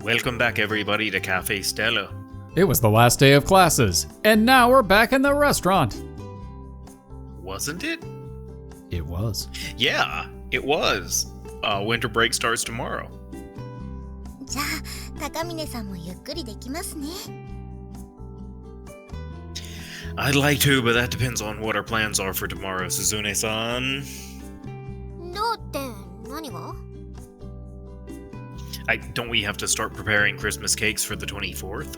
Welcome back everybody to Cafe Stella. It was the last day of classes, and now we're back in the restaurant. Wasn't it? It was. Yeah, it was. Winter break starts tomorrow. じゃあ、高峰さんもゆっくりできますね。I'd like to, but that depends on what our plans are for tomorrow, Suzune-san. どうって何が？ Don't we have to start preparing Christmas cakes for the 24th?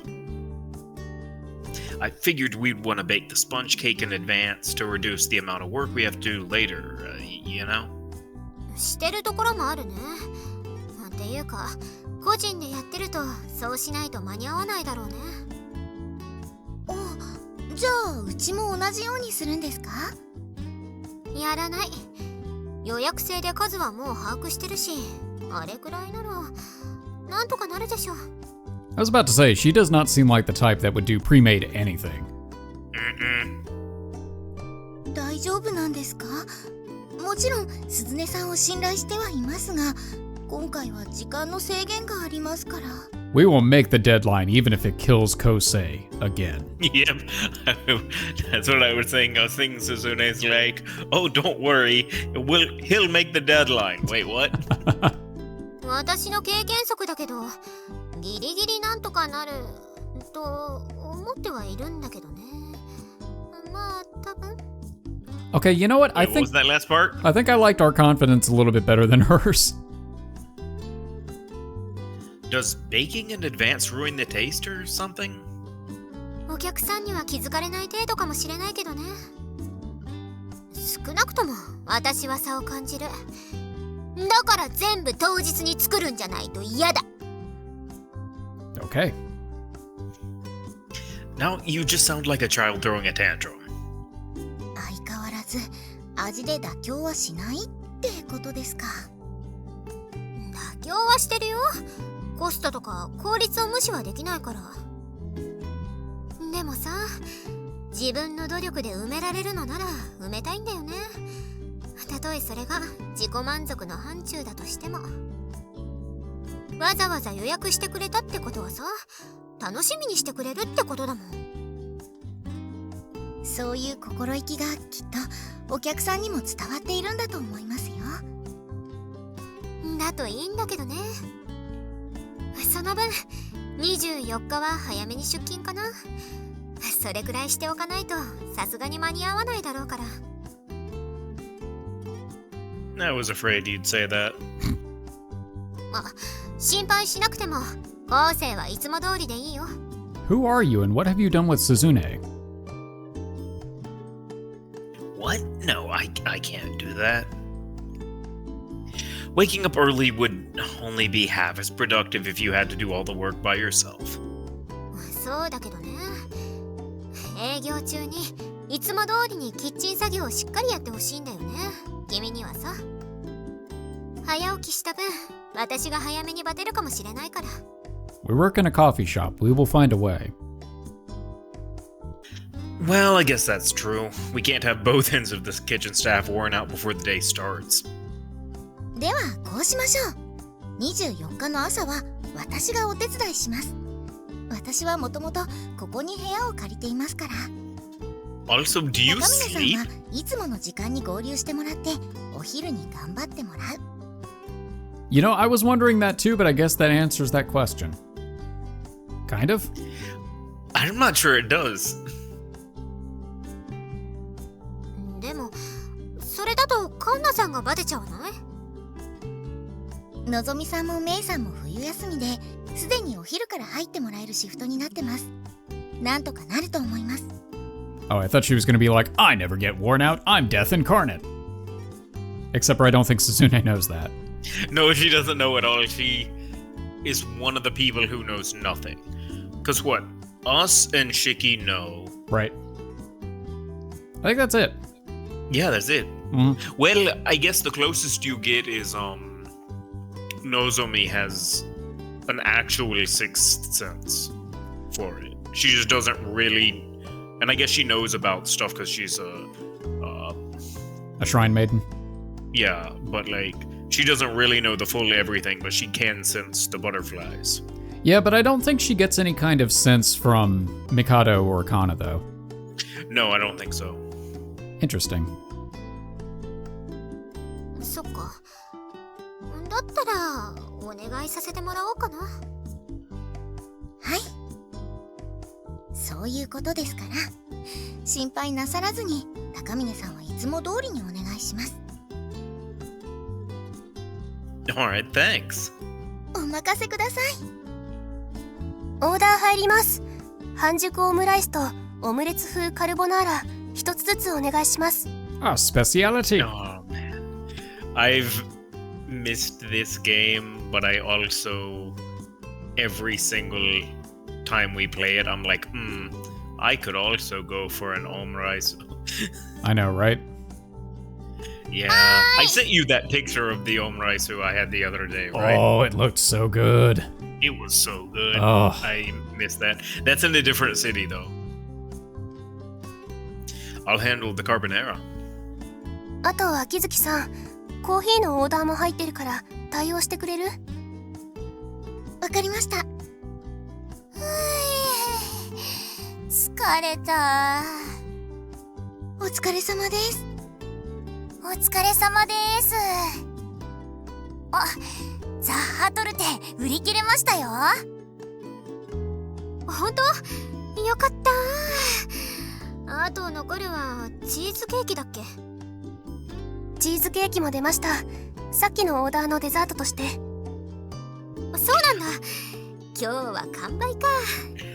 I figured we'd want to bake the sponge cake in advance to reduce the amount of work we have to do later, you know? してるところもあるね。っていうか、個人でやってるとそうしないと間に合わないだろうね。じゃあ、うちも同じようにするんですか？やらない。予約制で数はもう把握してるし、あれくらいならなんとかなるでしょ。I was about to say, she does not seem like the type that would do pre-made anything. 大丈夫なんですか？もちろん、鈴音さんを信頼してはいますが、今回は時間の制限がありますから。We will make the deadline even if it kills Kousei again. Yep, that's what I was saying. I was thinking Suzune's like, oh, don't worry, he'll make the deadline. Wait, what? 私の経験則だけど、ギリギリなんとかなると思ってはいるんだけどね。まあ、多分。Okay, you know what? Wait, what was that last part? I think I liked our confidence a little bit better than hers. Does baking in advance ruin the taste or something? お客さんには気づかれない程度かもしれないけどね。少なくとも私は差を感じる。だから全部当日に作るんじゃないと嫌だ。Okay. Now you just sound like a child throwing a tantrum. 相変わらず味で妥協はしないってことですか。妥協はしてるよ。コストとか効率を無視はできないから。でもさ、自分の努力で埋められるのなら埋めたいんだよね。たとえそれが自己満足の範疇だとしても。わざわざ予約してくれたってことはさ、楽しみにしてくれるってことだもん。そういう心意気がきっとお客さんにも伝わっているんだと思いますよ。だといいんだけどね。その分24日は早めに出勤かな。それくらいしておかないとさすがに間に合わないだろうから。I was afraid you'd say that. 心配しなくても昴生はいつも通りでいいよ。 Who are you and what have you done with Suzune? What? No, I can't do that. Waking up early would only be half as productive if you had to do all the work by yourself. そうだけどね。営業中にいつも通りにキッチン作業をしっかりやってほしいんだよね。君にはさ。早起きした分、私が早めにバテるかもしれないから。We work in a coffee shop. We will find a way. Well, I guess that's true. We can't have both ends of this kitchen staff worn out before the day starts. ではこうしましょう。24日の朝は私がお手伝いします。私はもともとここに部屋を借りていますから。Also, do you 高峰さん sleep? はいつもの時間に合流してもらってお昼に頑張ってもらう。You know, I was wondering that too, but I guess that answers that question. Kind of? I'm not sure it does. でもそれだとカンナさんがバテちゃわない？のぞみさんもメイさんも冬休みですでにお昼から入ってもらえるシフトになってます。なんとかなると思います。 Oh, I thought she was going to be like, I never get worn out. I'm death incarnate. Except for I don't think Suzune knows that. No, she doesn't know at all. She is one of the people who knows nothing. Because what? Us and Shiki know. Right. I think that's it. Yeah, that's it. Mm-hmm. Well, I guess the closest you get is, Nozomi has an actual sixth sense for it. She just doesn't really... And I guess she knows about stuff because she's a shrine maiden. Yeah, but like, she doesn't really know the full everything, but she can sense the butterflies. Yeah, but I don't think she gets any kind of sense from Mikado or Kana, though. No, I don't think so. Interesting. そっか。だったらお願いさせてもらおうかな。はい。そういうことですから、心配なさらずに高峰さんはいつも通りにお願いします。Alright, thanks. お任せください。オーダー入ります。半熟オムライスとオムレツ風カルボナーラ一つずつお願いします。Ah, speciality. Oh man, I've missed this game, but I also every single time we play it, I'm like, I could also go for an omurice. I know, right? Yeah, I sent you that picture of the omurice I had the other day, right? Oh, it looked so good. It was so good. Oh. I missed that. That's in a different city, though. I'll handle the carbonara. あと秋月さん、コーヒーのオーダーも入ってるから対応してくれる？わかりました。疲れた。お疲れ様です。お疲れ様です。あ、ザッハトルテ売り切れましたよ。本当？よかった。あと残るはチーズケーキだっけ？チーズケーキも出ました。さっきのオーダーのデザートとして。そうなんだ。今日は完売か。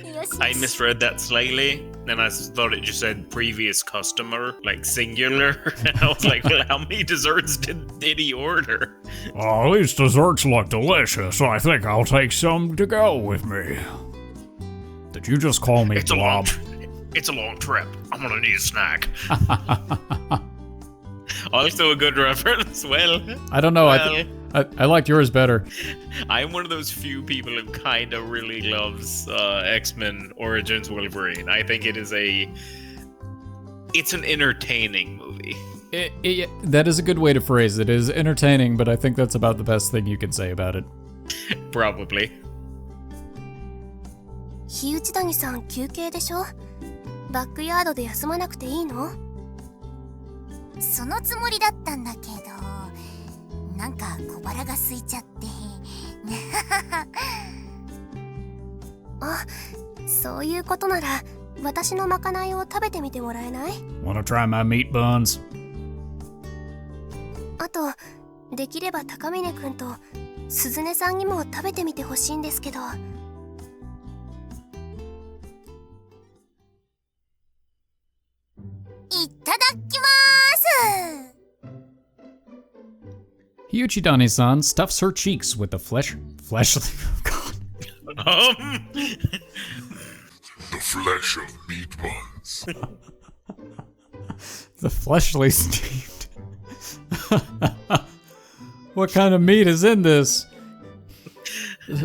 よし。I misread that slightly, and I thought it just said previous customer, like singular. And I was like, well, how many desserts did he order? Oh, these desserts look delicious. I think I'll take some to go with me. Did you just call me Blob? It's a long trip. I'm gonna need a snack. Also a good reference. Well, I don't know. Well, I liked yours better. I'm one of those few people who kind of really loves X-Men Origins Wolverine. I think it's an entertaining movie. That is a good way to phrase it. It is entertaining, but I think that's about the best thing you can say about it. Probably. 日内谷さん休憩でしょ？バックヤードで休まなくていいの？そのつもりだったんだけど、なんか小腹が空いちゃって。あ、そういうことなら私のまかないを食べてみてもらえない？ Wanna try my meat buns? あと、できれば高峰くんと鈴音さんにも食べてみてほしいんですけど。いただきまーす。Hyuchidani-san stuffs her cheeks with the fleshly. God. The flesh of meat buns. The fleshly steamed. What kind of meat is in this?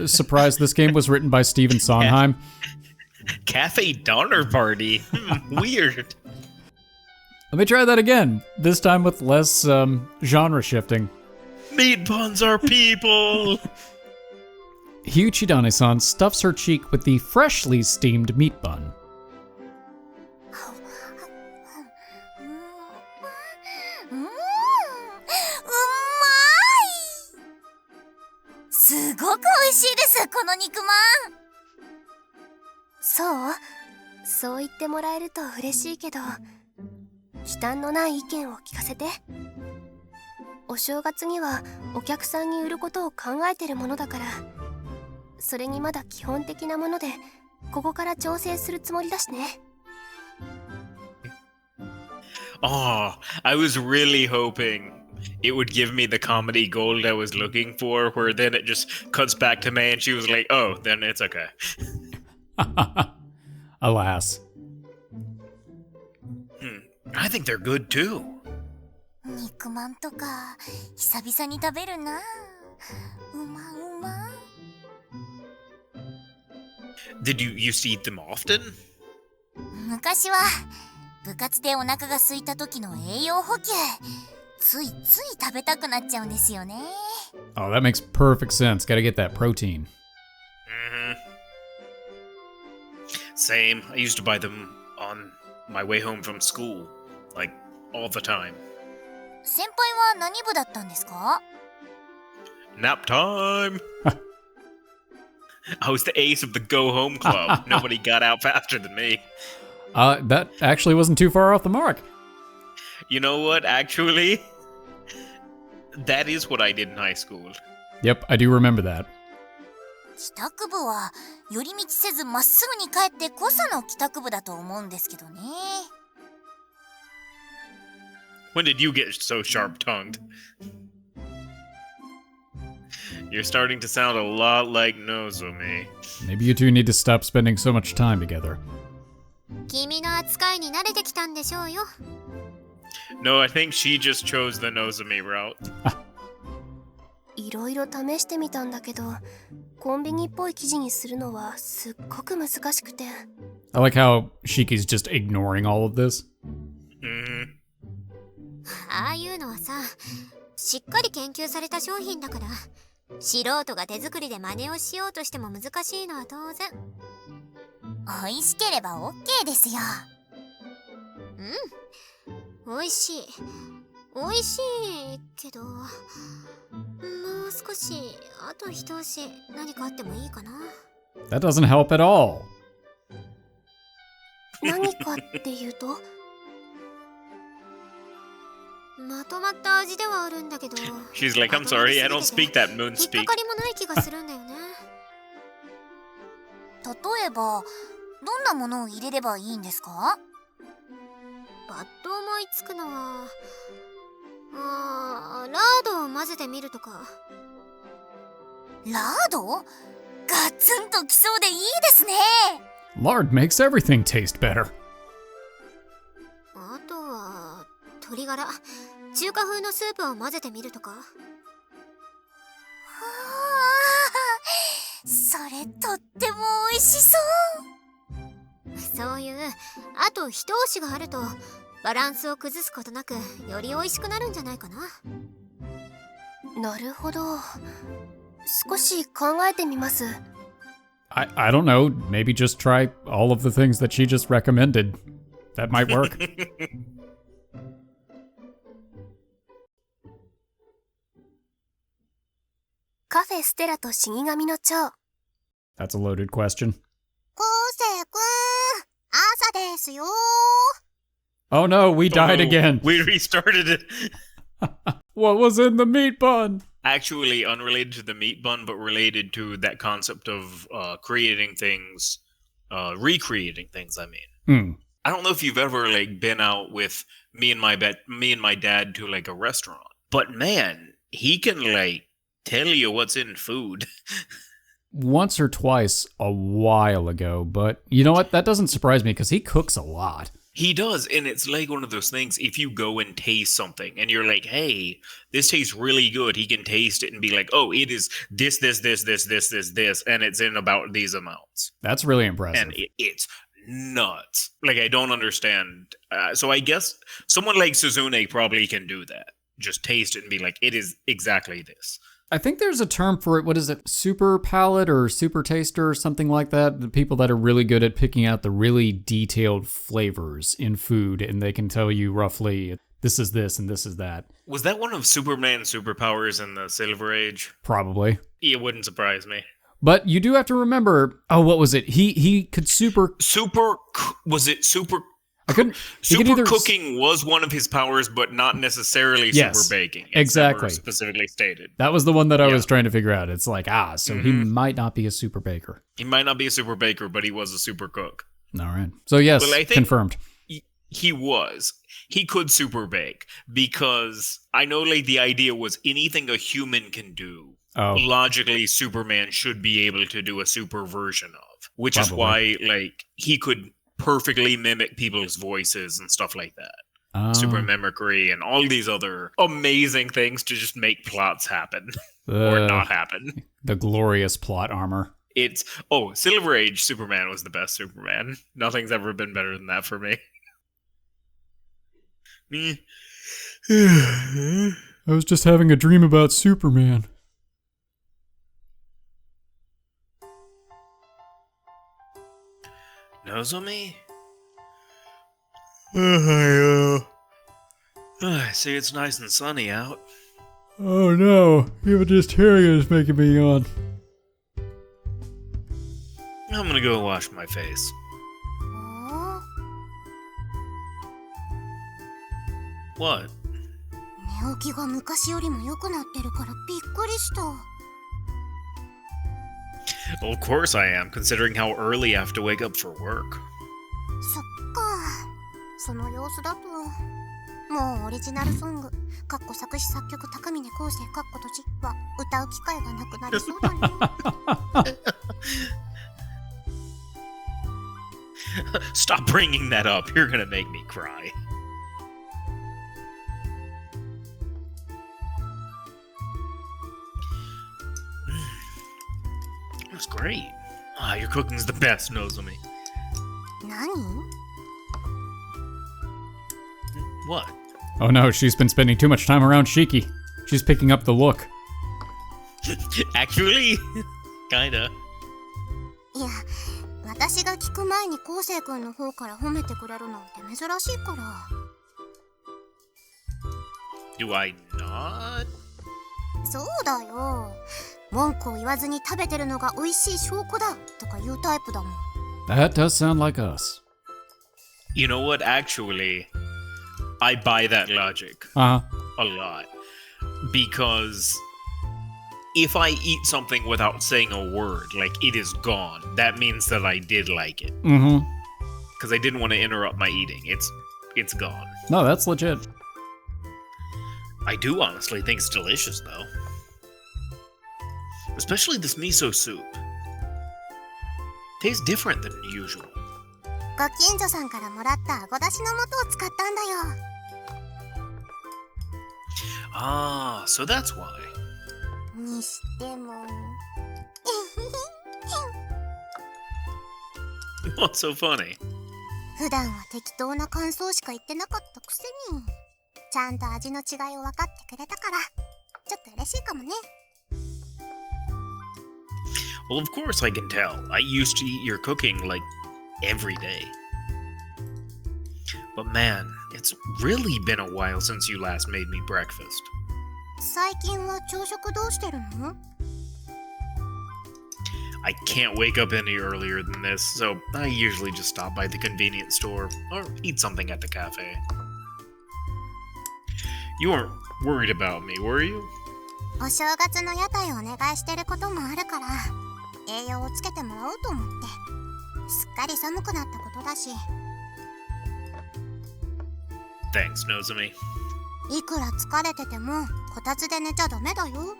Surprised this game was written by Stephen Sondheim. Cafe Donner Party. Weird. Let me try that again. This time with less genre shifting. Meat buns are people. Hyuchidani-san stuffs her cheek with the freshly steamed meat bun. すごく美味しいです、この肉まん。そう言ってもらえると嬉しいけど、忌憚のない意見を聞かせて。お正月にはお客さんに売ることを考えてるものだから、それにまだ基本的なものでここから調整するつもりだしね。Oh, I was really hoping it would give me the comedy gold I was looking for, where then it just cuts back to May and she was like, oh, then it's okay. Alas. I think they're good too. 肉まんとか久々に食べるな。うまうま。Did you used to eat them often? 昔は部活でお腹が空いた時の栄養補給、ついつい食べたくなっちゃうんですよね。Oh, that makes perfect sense. Gotta get that protein. Same. I used to buy them on my way home from school. Like, all the time. 先輩は何部だったんですか？ Nap time! I was the ace of the go home club. Nobody got out faster than me. That actually wasn't too far off the mark. You know what, actually? That is what I did in high school. Yep, I do remember that. 帰宅部は寄り道せずまっすぐに帰ってこその帰宅部だと思うんですけどね。When did you get so sharp-tongued? You're starting to sound a lot like Nozomi. Maybe you two need to stop spending so much time together. 君の扱いに慣れてきたんでしょうよ。No, I think she just chose the Nozomi route. いろいろ試してみたんだけど、コンビニっぽい生地にするのはすっごく難しくて。I like how Shiki's just ignoring all of this. Mm-hmm. ああいうのはさ、しっかり研究された商品だから、素人が手作りで真似をしようとしても難しいのは当然。美味しければ OK ですよ。うん、美味しい。美味しいけど、もう少し、あと一押し何かあってもいいかな。That doesn't help at all. 何かっていうと？まとまった味ではあるんだけど。She's like, I'm sorry, I don't speak that moon 引っ speak. かかりもない気がするんだよね。例えば、どんなものを入れればいいんですか？バッと思いつくのは、ラードを混ぜてみるとか。ラード？ガツンときそうでいいですね。Lard makes everything taste better. あとは鶏ガラ、中華風のスープを混ぜてみるとか。それとっても美味しそう。そういうあと一押しがあるとバランスを崩すことなくより美味しくなるんじゃないかな。なるほど。少し考えてみます。I don't know. Maybe just try all of the things that she just recommended. That might work. カフェステラと死神の蝶。 That's a loaded question. 昴生くん、朝ですよ。 Oh no, we died Oh, no, again. We restarted it. What was in the meat bun? Actually, unrelated to the meat bun, but related to that concept of creating things, recreating things. I mean, I don't know if you've ever like been out with me and my dad to like a restaurant, but man, he can like tell you what's in food. Once or twice a while ago, but you know what? That doesn't surprise me because he cooks a lot. He does, and it's like one of those things, if you go and taste something, and you're like, hey, this tastes really good, he can taste it and be like, oh, it is this, and it's in about these amounts. That's really impressive. And it's nuts. Like, I don't understand. So I guess someone like Suzune probably can do that. Just taste it and be like, it is exactly this. I think there's a term for it. What is it? Super palate or super taster or something like that? The people that are really good at picking out the really detailed flavors in food, and they can tell you roughly this is this and this is that. Was that one of Superman's superpowers in the Silver Age? Probably. It wouldn't surprise me. But you do have to remember, what was it? He could Was it super... I couldn't. Super cooking was one of his powers, but not necessarily super baking. It's exactly. Never specifically stated. That was the one that I was trying to figure out. It's like, so he might not be a super baker. He might not be a super baker, but he was a super cook. All right. So yes, well, I think confirmed. He was. He could super bake because I know like the idea was anything a human can do. Logically, Superman should be able to do a super version of, which is why like he could perfectly mimic people's voices and stuff like that. Super mimicry and all these other amazing things to just make plots happen or not happen. The glorious plot armor. It's Silver Age Superman was the best Superman. Nothing's ever been better than that for me. I was just having a dream about Superman. Nozomi? I see it's nice and sunny out. Oh no, even just hearing it is making me yawn. I'm gonna go wash my face. おー What? 寝起きが昔よりも良くなってるからびっくりした。 Well, of course I am, considering how early I have to wake up for work. そっか。その様子だともうオリジナルソング作詞作曲高峰昴生閉じは歌う機会がなくなりそうだね。Stop bringing that up. You're gonna make me cry. That's great. Your cooking's the best, Nozomi. 何？ What? Oh no, she's been spending too much time around Shiki. She's picking up the look. Actually? Kinda. いや、私が聞く前に昴生君の方から褒めてくれるなんて珍しいから。 Do I not? そうだよ。文句を言わずに食べてるのが美味しい証拠だとか言うタイプだもん。 That does sound like us. You know what? Actually, I buy that logic Uh-huh. a lot. Because if I eat something without saying a word, like it is gone, that means that I did like it. Mm-hmm. Because I didn't want to interrupt my eating. It's gone. No, that's legit. I do honestly think it's delicious, though. Especially this miso soup. Tastes different than usual. ご近所さんからもらったあごだしの素を使ったんだよ。 Ah, so that's why. にしても。 What's so funny? 普段は適当な感想しか言ってなかったくせに、ちゃんと味の違いを分かってくれたから、ちょっと嬉しいかもね。 Well, of course I can tell. I used to eat your cooking like every day. But man, it's really been a while since you last made me breakfast. 最近は朝食どうしてるの？ I can't wake up any earlier than this, so I usually just stop by the convenience store or eat something at the cafe. You weren't worried about me, were you? お正月の屋台をお願いしてることもあるから、栄養をつけてもらおうと思って。すっかり寒くなったことだし。 Thanks, Nozomi. いくら疲れててもこたつで寝ちゃダメだよ。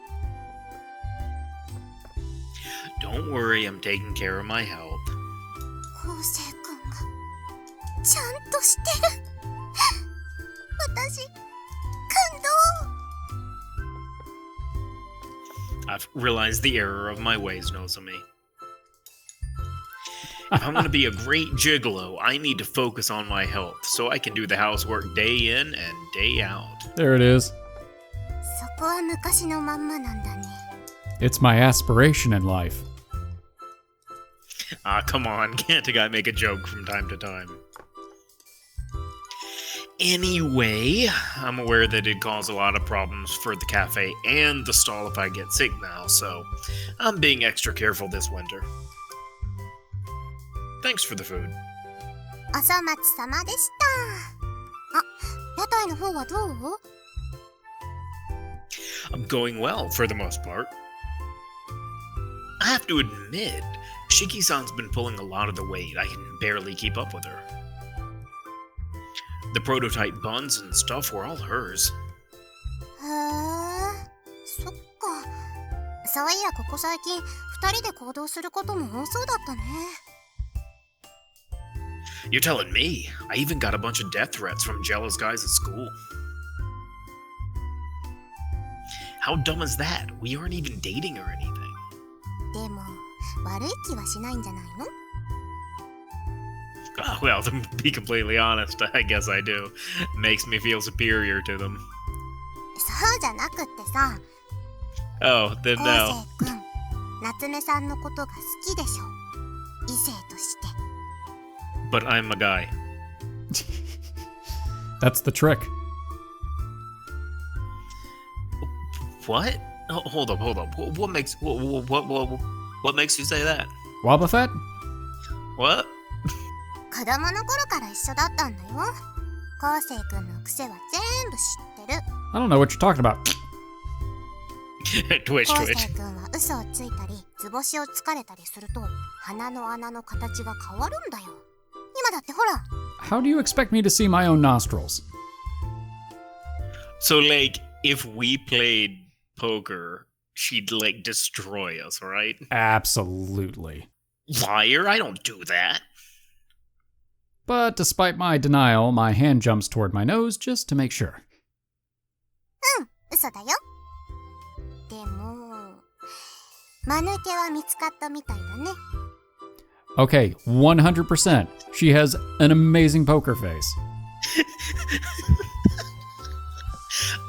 Don't worry, I'm taking care of my health. 昴生君がちゃんとしてる。私感動。 I've realized the error of my ways, Nozomi. If I'm gonna be a great gigolo, I need to focus on my health so I can do the housework day in and day out. There it is. そこは昔のまんまなんだね。 It's my aspiration in life. Ah, come on, can't a guy make a joke from time to time? Anyway, I'm aware that it'd cause a lot of problems for the cafe and the stall if I get sick now, so I'm being extra careful this winter. Thanks for the food. お粗末様でした。あ、屋台の方はどう？ I'm going well, for the most part. I have to admit, Shiki-san's been pulling a lot of the weight. I can barely keep up with her. The prototype buns and stuff were all hers. へえ、そっか。そういやここ最近2人で行動することも多そうだったね。 You're telling me? I even got a bunch of death threats from jealous guys at school. How dumb is that? We aren't even dating or anything. でも悪い気はしないんじゃないの？ Well, to be completely honest, I guess I do. Makes me feel superior to them. そうじゃなくってさ。 Oh, then 昴 no. 生君、夏目さんのことが好きでしょ。異性として。but I'm a guy. That's the trick. What? Oh, hold up. What makes you say that? Wobble Fett? What? 子供の頃から一緒だったんだよ。昴生君の癖は全部知ってる。 I don't know what you're talking about. Twitch. 昴生君は嘘をついたり図星をつかれたりすると鼻の穴の形が変わるんだよ。今だってほら。 How do you expect me to see my own nostrils? So, like, if we played poker, she'd, like, destroy us, right? Absolutely. Liar, I don't do that. But despite my denial, my hand jumps toward my nose just to make sure. 嘘だよ。でも、間抜けは見つかったみたいだね。 Okay, 100%. She has an amazing poker face.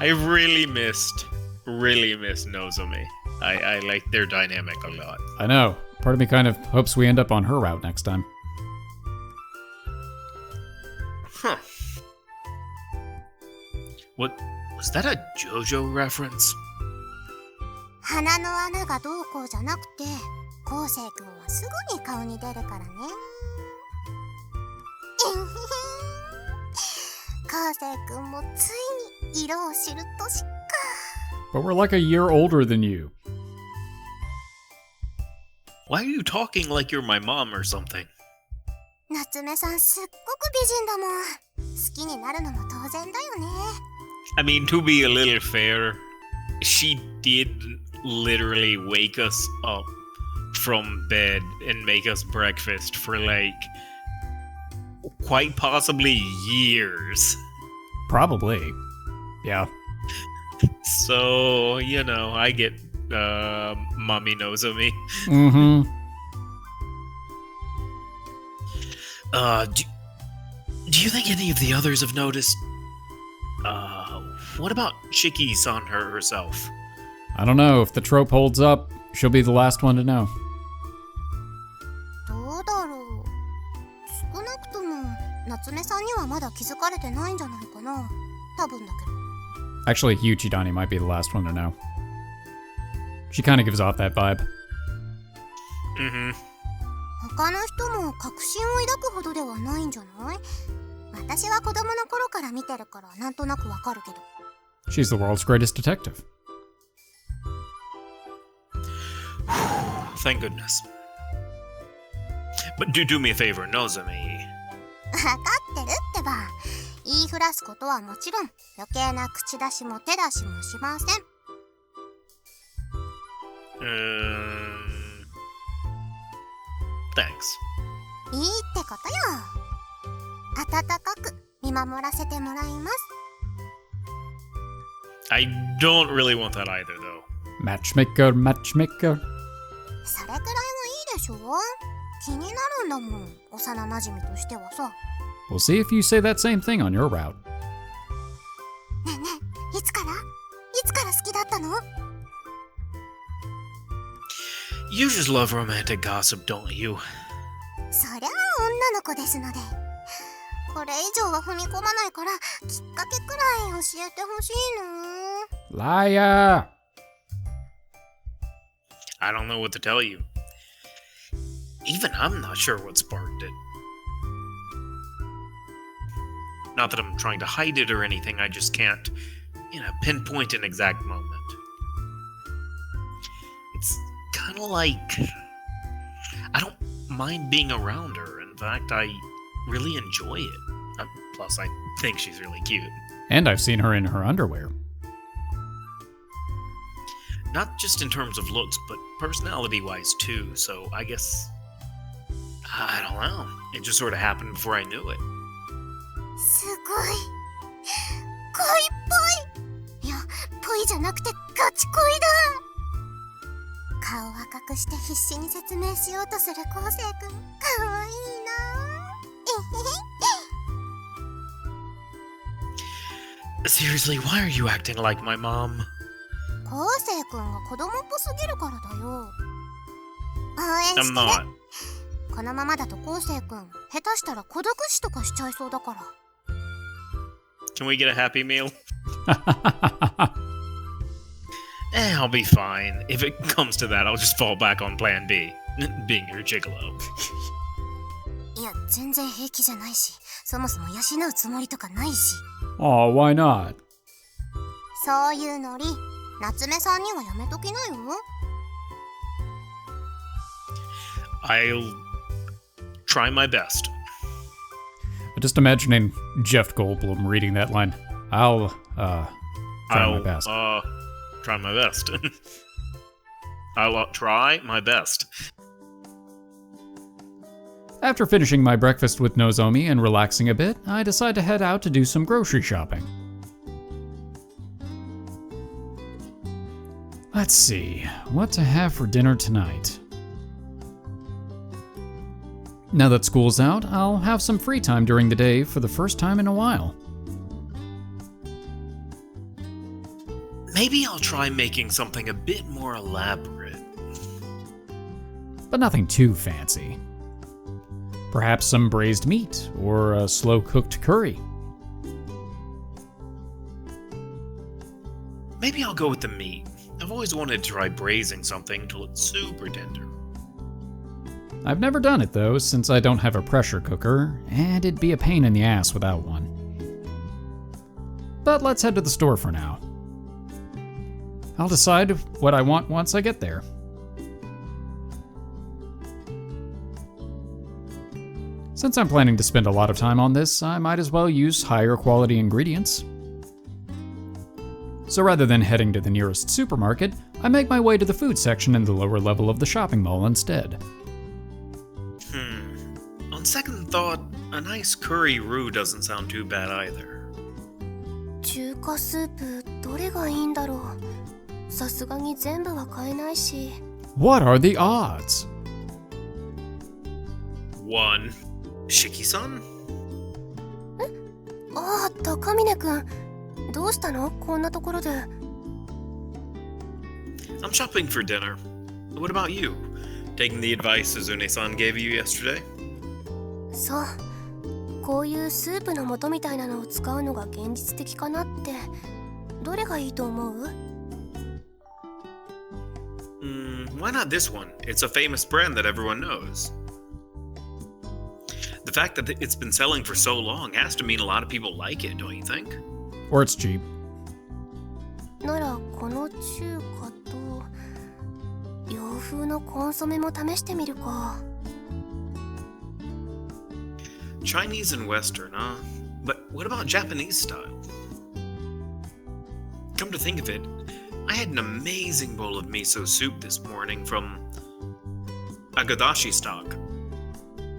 I really missed Nozomi. I like their dynamic a lot. I know. Part of me kind of hopes we end up on her route next time. Huh. What? Was that a JoJo reference? 鼻の穴がどうこうじゃなくて、昴生君はすぐに顔に出るからね。昴生君もついに色を知る年か。 But we're like a year older than you. Why are you talking like you're my mom or something? 夏目さんすっごく美人だもん。好きになるのも当然だよね。I mean, to be a little fair, she did literally wake us up from bed and make us breakfast for like quite possibly years. Probably. Yeah. So, you know, I get mommy Nozomi. Mm-hmm. Do you think any of the others have noticed? What about Shiki-san herself? I don't know. If the trope holds up, she'll be the last one to know. どうだろう。少なくとも夏目さんにはまだ気づかれてないんじゃないかな。多分だけど。 Actually, Yuchidani might be the last one to know. She kind of gives off that vibe. Mm-hmm. 他の人も確信を抱くほどではないんじゃない？私は子供の頃から見てるからなんとなくわかるけど。 She's the world's greatest detective. Thank goodness. But do me a favor, Nozomi. わかってるってば。言いふらすことはもちろん余計な口出しも手出しもしません。Thanks. いいってことよ。温かく見守らせてもらいます。 I don't really want that either, though. Matchmaker, matchmaker. それくらいはいいでしょ。気になるんだもん、幼なじみとしてはさ。 We'll see if you say that same thing on your route. ねえねえ、いつから好きだったの？ You just love romantic gossip, don't you? そりゃあ女の子ですので。これ以上は踏み込まないからきっかけくらい教えてほしいの。 Liar! I don't know what to tell you. Even I'm not sure what sparked it. Not that I'm trying to hide it or anything, I just can't, pinpoint an exact moment. It's kind of like... I don't mind being around her. In fact, I really enjoy it. Plus, I think she's really cute. And I've seen her in her underwear. Not just in terms of looks, but personality-wise too, so I guess... I don't know. It just sort of happened before I knew it. すごい。恋っぽい。いや、ぽいじゃなくてガチ恋だ。顔は隠して必死に説明しようとする昴生君、かわいいな。Seriously, why are you acting like my mom? 昴生君が子供っぽすぎるからだよ。応援 I'm して not. る。このままだと昴生君下手したら孤独死とかしちゃいそうだから。 Can we get a happy meal? I'll be fine. If it comes to that, I'll just fall back on plan B. Being your gigolo. いや、全然平気じゃないし、そもそも養うつもりとかないし。 Aw, why not? そういうノリ、夏目さんにはやめときなよ。 I'll try my best. Just imagining Jeff Goldblum reading that line. I'll try my best. Try my best. I'll try my best. After finishing my breakfast with Nozomi and relaxing a bit, I decide to head out to do some grocery shopping. Let's see, what to have for dinner tonight. Now that school's out, I'll have some free time during the day for the first time in a while. Maybe I'll try making something a bit more elaborate. But nothing too fancy. Perhaps some braised meat or a slow-cooked curry. Maybe I'll go with the meat. I've always wanted to try braising something till it's super tender. I've never done it though, since I don't have a pressure cooker, and it'd be a pain in the ass without one. But let's head to the store for now. I'll decide what I want once I get there. Since I'm planning to spend a lot of time on this, I might as well use higher quality ingredients. So rather than heading to the nearest supermarket, I make my way to the food section in the lower level of the shopping mall instead. On second thought, a nice curry roux doesn't sound too bad either. 中華スープどれがいいんだろう。さすがに全部は買えないし。 What are the odds? 1. Shiki-san? ああ、高峰くん。どうしたのこんなところで。 I'm shopping for dinner. What about you? Taking the advice Suzune-san gave you yesterday? そう。こういうスープの素みたいなのを使うのが現実的かなって。どれがいいと思う？ Why not this one? It's a famous brand that everyone knows. The fact that it's been selling for so long has to mean a lot of people like it, don't you think? Or it's cheap. ならこの中華と洋風のコンソメも試してみるか。 Chinese and Western, huh? But what about Japanese style? Come to think of it, I had an amazing bowl of miso soup this morning from Agadashi stock.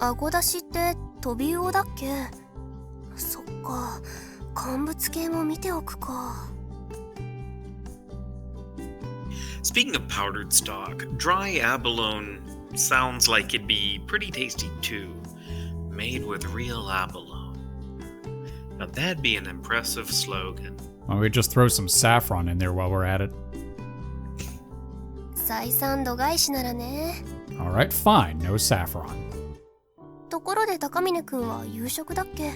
あごだしってトビウオだっけ？そっか、乾物系も見ておくか。 Speaking of powdered stock, dry abalone sounds like it'd be pretty tasty too. Made with real abalone. Now that'd be an impressive slogan. Why don't we just throw some saffron in there while we're at it? 採算度外視ならね。 Alright, fine, no saffron. ところで高峰くんは夕食だっけ？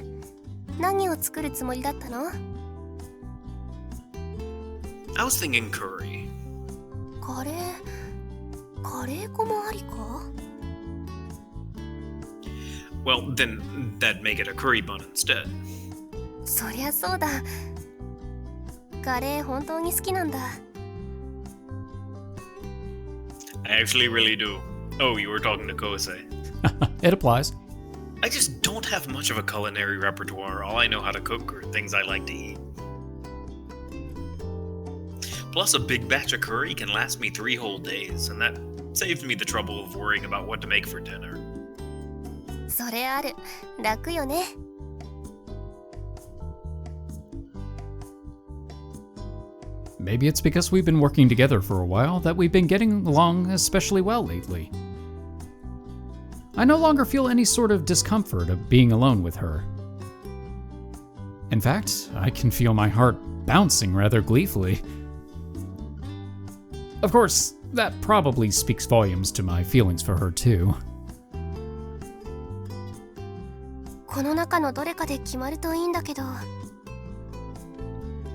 何を作るつもりだったの？ I was thinking curry. カレー粉もありか？ Well, then that'd make it a curry bun instead. そりゃそうだ。カレー本当に好きなんだ。 I actually really do. Oh, you were talking to Kousei. It applies. I just don't have much of a culinary repertoire. All I know how to cook are things I like to eat. Plus, a big batch of curry can last me 3 whole days, and that saves me the trouble of worrying about what to make for dinner. それある。楽よね。 Maybe it's because we've been working together for a while that we've been getting along especially well lately. I no longer feel any sort of discomfort of being alone with her. In fact, I can feel my heart bouncing rather gleefully. Of course, that probably speaks volumes to my feelings for her too. この中のどれかで決まるといいんだけど。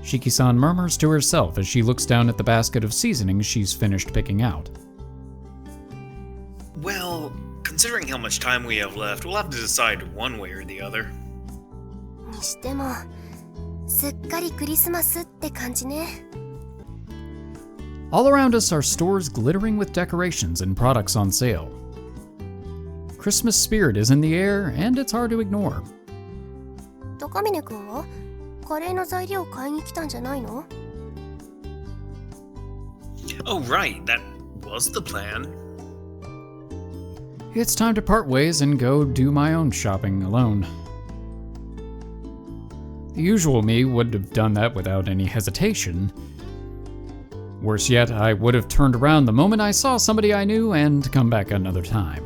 Shiki-san murmurs to herself as she looks down at the basket of seasonings she's finished picking out. Well, considering how much time we have left, we'll have to decide one way or the other. にしても、すっかりクリスマスって感じね。All around us are stores glittering with decorations and products on sale. Christmas spirit is in the air, and it's hard to ignore. 高峰くんはカレーの材料買いに来たんじゃないの？ Oh, right, that was the plan. It's time to part ways and go do my own shopping alone. The usual me would have done that without any hesitation. Worse yet, I would have turned around the moment I saw somebody I knew and come back another time.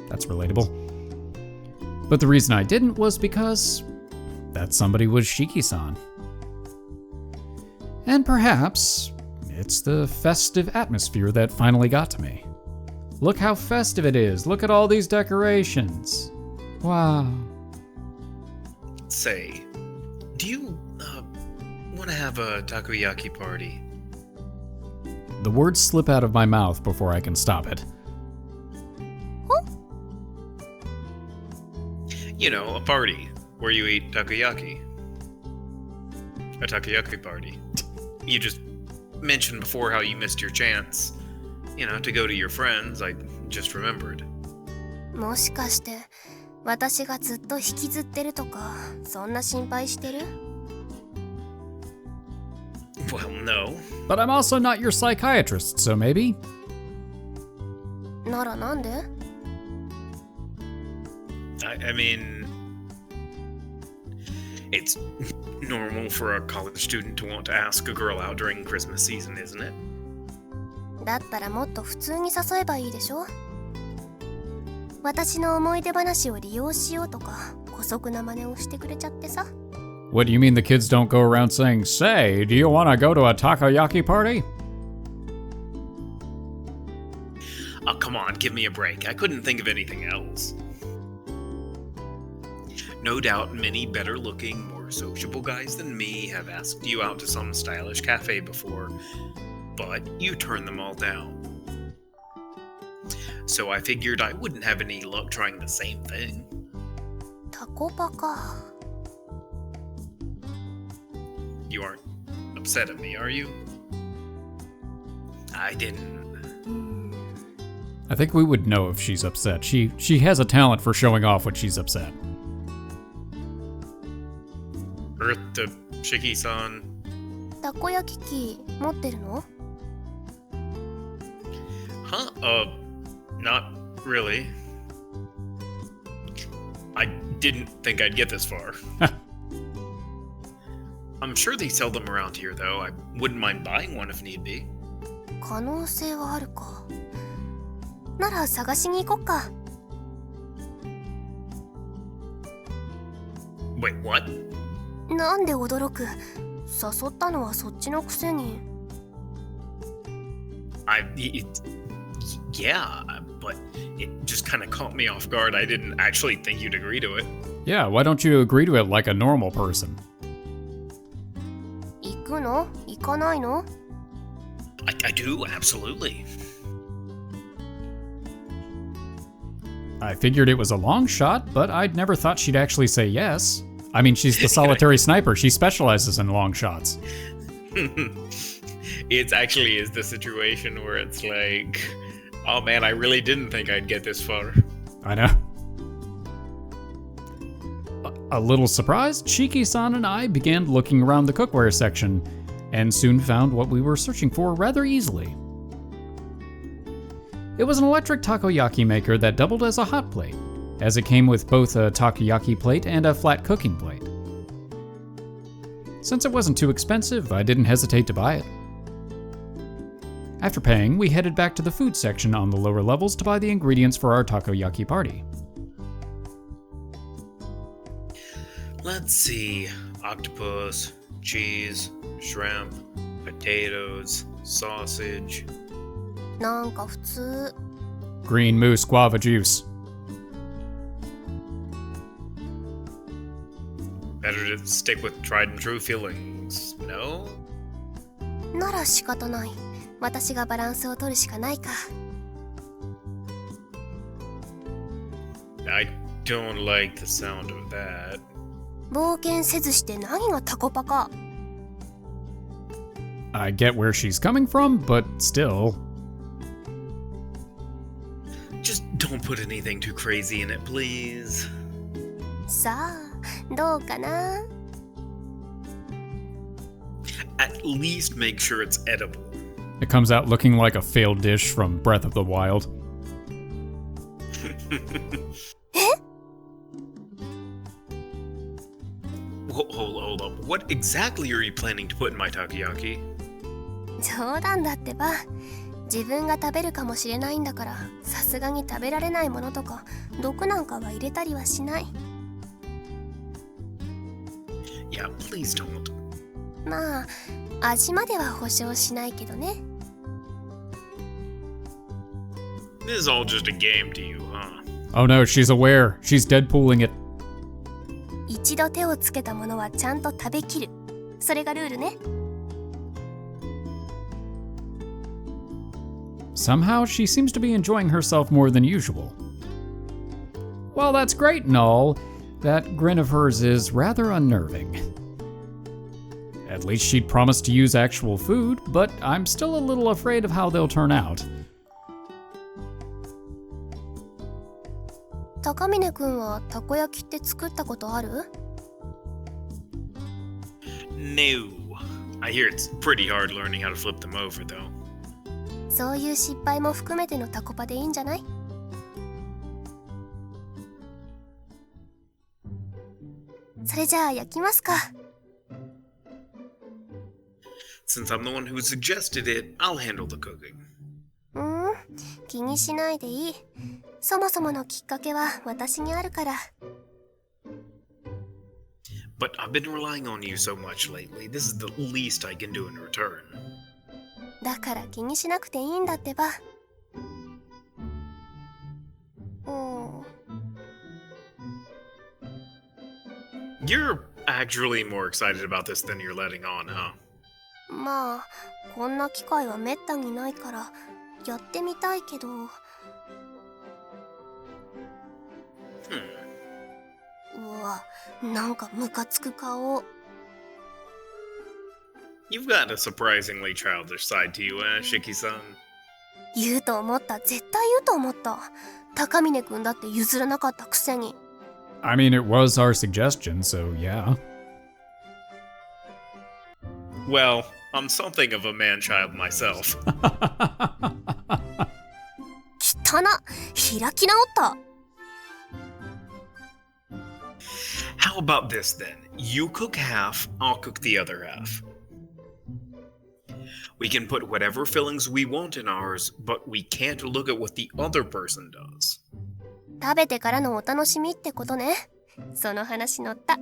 That's relatable. But the reason I didn't was because that somebody was Shiki-san. And perhaps it's the festive atmosphere that finally got to me. Look how festive it is. Look at all these decorations. Wow. Say, do you, want to have a takoyaki party? The words slip out of my mouth before I can stop it. You know, a party where you eat takoyaki. A takoyaki party. You just mentioned before how you missed your chance, to go to your friends. I just remembered. もしかして私がずっと引きずってるとか、そんな心配してる？ Well, no. But I'm also not your psychiatrist, so maybe? ならなんで？ I mean, it's normal for a college student to want to ask a girl out during Christmas season, isn't it? だったらもっと普通に誘えばいいでしょ？私の思い出話を利用しようとか、姑息な真似をしてくれちゃってさ。What do you mean the kids don't go around saying, "Say, do you want to go to a takoyaki party?" Oh, come on, give me a break. I couldn't think of anything else. No doubt many better-looking, more sociable guys than me have asked you out to some stylish cafe before, but you turned them all down. So I figured I wouldn't have any luck trying the same thing. タコパか。You aren't upset at me, are you? I didn't. I think we would know if she's upset. She has a talent for showing off when she's upset. Earth to Shiki-san. たこ焼き器持ってるの？ Huh? Not really. I didn't think I'd get this far. I'm sure they sell them around here, though. I wouldn't mind buying one if need be. 可能性はあるか。なら探しに行こっか。Wait, what? なんで驚く？誘ったのはそっちのくせに。Yeah, but it just kind of caught me off guard. I didn't actually think you'd agree to it. Yeah, why don't you agree to it like a normal person? 行くの？行かないの？ I do, absolutely. I figured it was a long shot, but I'd never thought she'd actually say yes. I mean, she's the solitary sniper. She specializes in long shots. It actually is the situation where it's like, oh man, I really didn't think I'd get this far. I know. A little surprised, Shiki-san and I began looking around the cookware section and soon found what we were searching for rather easily. It was an electric takoyaki maker that doubled as a hot plate, as it came with both a takoyaki plate and a flat cooking plate. Since it wasn't too expensive, I didn't hesitate to buy it. After paying, we headed back to the food section on the lower levels to buy the ingredients for our takoyaki party. Let's see. Octopus, cheese, shrimp, potatoes, sausage. なんか普通。 Green moose guava juice. Better to stick with tried and true feelings, no? なら仕方ない。私がバランスを取るしかないか。I don't like the sound of that. 冒険せずして何がタコパか。I get where she's coming from, but still. Just don't put anything too crazy in it, please. さあ、どうかな。At least make sure it's edible. It comes out looking like a failed dish from Breath of the Wild. Hold up. What exactly are you planning to put in my takoyaki? 冗談だってば。自分が食べるかもしれないんだから、さすがに食べられないものとか毒なんかは入れたりはしない。Yeah, please don't. まあ、味までは保証しないけどね。This is all just a game to you, huh? Oh no, she's aware. She's Deadpooling it. 一度手をつけたものはちゃんと食べきる。それがルールね。Somehow, she seems to be enjoying herself more than usual. Well, that's great and all. That grin of hers is rather unnerving. At least she'd promised to use actual food, but I'm still a little afraid of how they'll turn out. 高峰くんはたこ焼きって作ったことある？ No. I hear it's pretty hard learning how to flip them over, though. そういう失敗も含めてのタコパでいいんじゃない？それじゃあ焼きますか。Since I'm the one who suggested it, I'll handle the cooking. 気にしないでいい。そもそものきっかけは私にあるから。But I've been relying on you so much lately. This is the least I can do in return. だから気にしなくていいんだってば。You're actually more excited about this than you're letting on, huh? まあ、こんな機会はめったにないからやってみたいけど。うわ、なんかムカつく顔。You've got a surprisingly childish side to you, Shiki-san. 言うと思った、絶対言うと思った。高峰くんだって譲らなかったくせに。I mean, it was our suggestion, so yeah. Well, I'm something of a man-child myself. 汚な、開き直った。How about this then? You cook half, I'll cook the other half. We can put whatever fillings we want in ours, but we can't look at what the other person does. 食べてからのお楽しみってことね。その話乗った。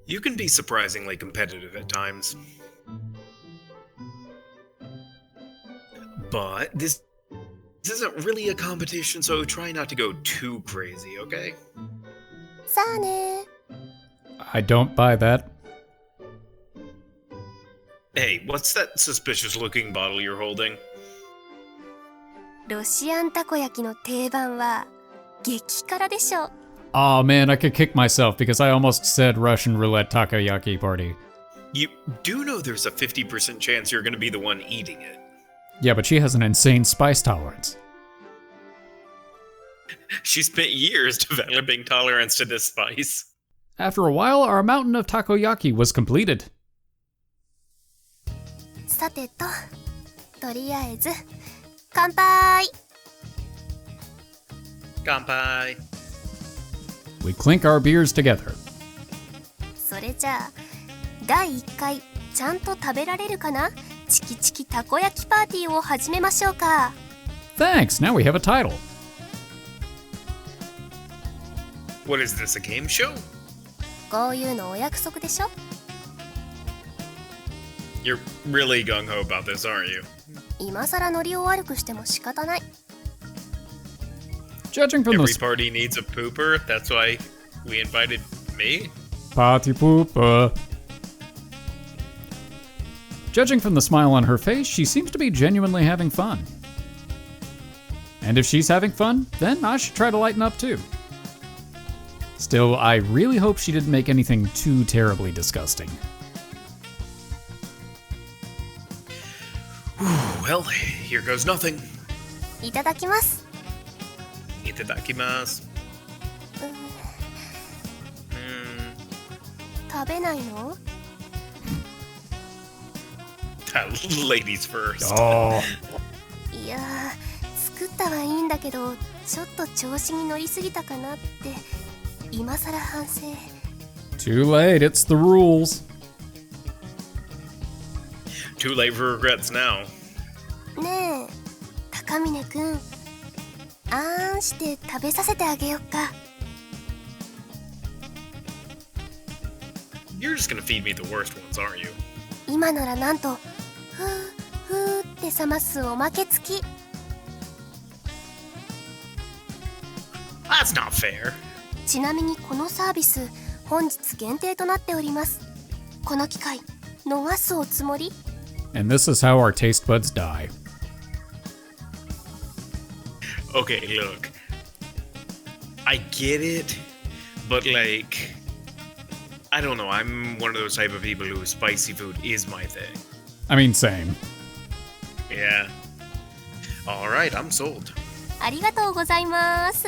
You can be surprisingly competitive at times. But this isn't really a competition, so try not to go too crazy, okay? さあね。I don't buy that. Hey, what's that suspicious-looking bottle you're holding? ロシアンたこ焼きの定番は激辛でしょ。Aw, man, I could kick myself because I almost said Russian roulette takoyaki party. You do know there's a 50% chance you're gonna be the one eating it. Yeah, but she has an insane spice tolerance. She spent years developing tolerance to this spice. After a while, our mountain of takoyaki was completed. さてと、とりあえず乾杯。Kanpai. We clink our beers together. それじゃあ第1回ちゃんと食べられるかな、チキチキたこ焼きパーティーを始めましょうか。 Thanks, now we have a title. What is this, a game show? こういうのお約束でしょ。 You're really gung-ho about this, aren't you? 今さらノリを悪くしても仕方ない。 Judging from Every the party needs a pooper, that's why we invited Me? Party pooper. Judging from the smile on her face, she seems to be genuinely having fun. And if she's having fun, then I should try to lighten up too. Still, I really hope she didn't make anything too terribly disgusting. Well, here goes nothing. いただきます。 Itadakimasu. 食べないの？ Ladies first. Oh. いやー、作ったはいいんだけど、ちょっと調子に乗りすぎたかなって今更反省。 Too late, it's the rules. Too late for regrets now. ねえ、高峰くん、あーんして食べさせてあげよっか。 You're just gonna feed me the worst ones, aren't you? 今ならなんと、ふーって冷ますおまけ付き。 That's not fair. ちなみにこのサービス、本日限定となっております。この機会、逃すおつもり？ And this is how our taste buds die. Okay, look. I get it, but like, I don't know. I'm one of those type of people who spicy food is my thing. I mean, same. Yeah. All right, I'm sold. ありがとうございます。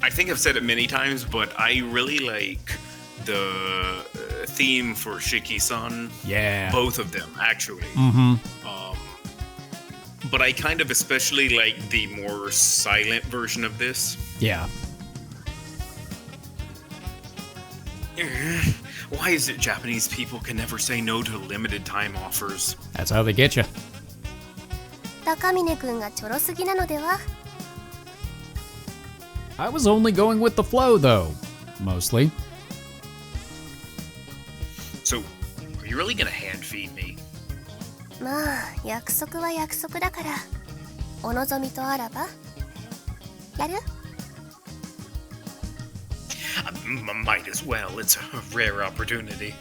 I think I've said it many times, but I really like the theme for Shiki-san. Yeah. Both of them, actually. Mm-hmm. But I kind of especially like the more silent version of this. Yeah. Why is it Japanese people can never say no to limited time offers? That's how they get you. 高峰くんがちょろすぎなのでは？ I was only going with the flow, though. Mostly. So, are you really gonna hand feed me? まあ、約束は約束だから。お望みとあらば？やる？ Might as well. It's a rare opportunity.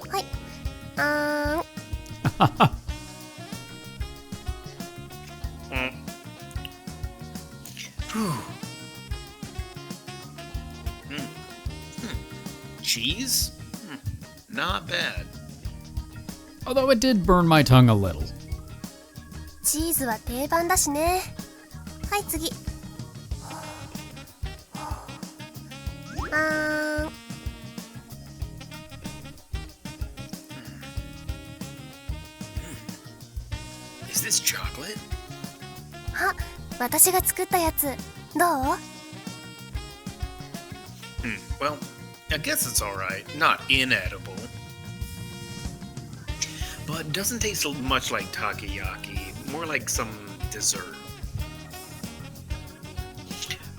はい。あーん。 Cheese? Not bad. Although it did burn my tongue a little. チーズは定番だしね。はい、次。あーん。 Is this chocolate? あ、私が作ったやつ。どう？ Well, I guess it's alright. Not inedible. But doesn't taste much like takoyaki. More like some dessert.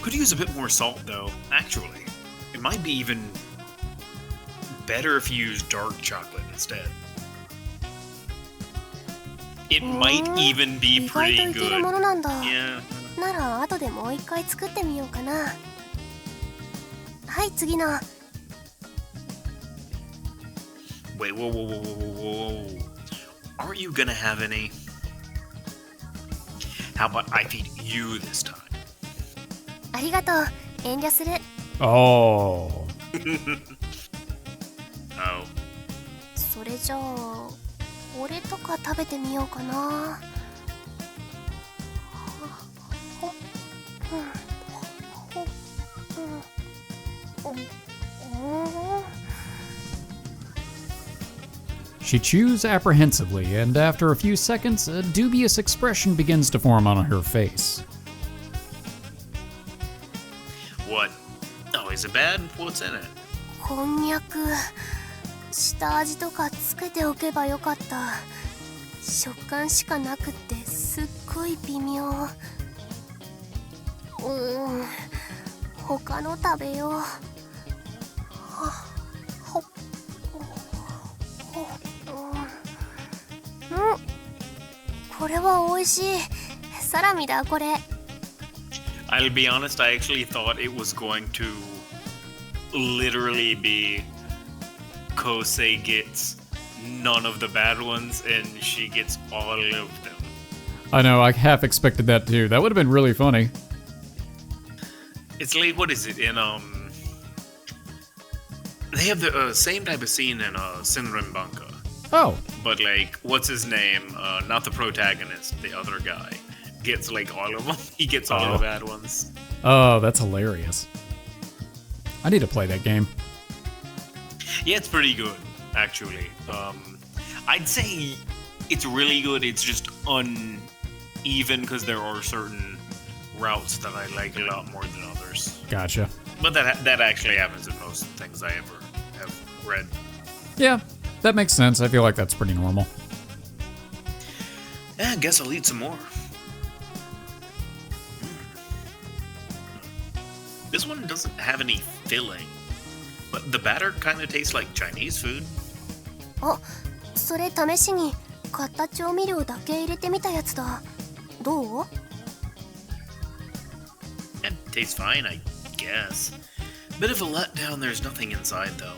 Could use a bit more salt, though, actually. It might be even better if you use dark chocolate instead. It might even be 意外と pretty いける good. ものなんだ。 Yeah. なら後でもう一回作ってみようかな。はい、次の。 Wait, whoa. Aren't you gonna have any? How about I feed you this time? ありがとう。遠慮する。 Oh. Oh. それじゃあ、俺とか食べてみようかな。 She chews apprehensively, and after a few seconds, a dubious expression begins to form on her face. What? Oh, is it bad? What's in it? こんにゃく、下味とかつけておけばよかった。食感しかなくってすっごい微妙。他の食べよう。これは美味しい。サラミだこれ。I'll be honest, I actually thought it was going to literally be Kousei gets none of the bad ones and she gets all of them. I know, I half expected that too. That would have been really funny. It's like, what is it, in, they have the same type of scene in Senran Banka. Oh, But, like, what's his name? Not the protagonist, the other guy. Gets, like, all of them. He gets all Oh. the bad ones. oh, that's hilarious. I need to play that game. Yeah, it's pretty good, actually. I'd say it's really good. It's just uneven because there are certain routes that I like a lot more than others. Gotcha. But that actually happens in most things I ever have read. Yeah, that makes sense. I feel like that's pretty normal. Yeah, I guess I'll eat some more. This one doesn't have any filling, but the batter kind of tastes like Chinese food. あ、それ試しに買った調味料だけ入れてみたやつだ。どう？ It tastes fine, I guess. Bit of a letdown, there's nothing inside though.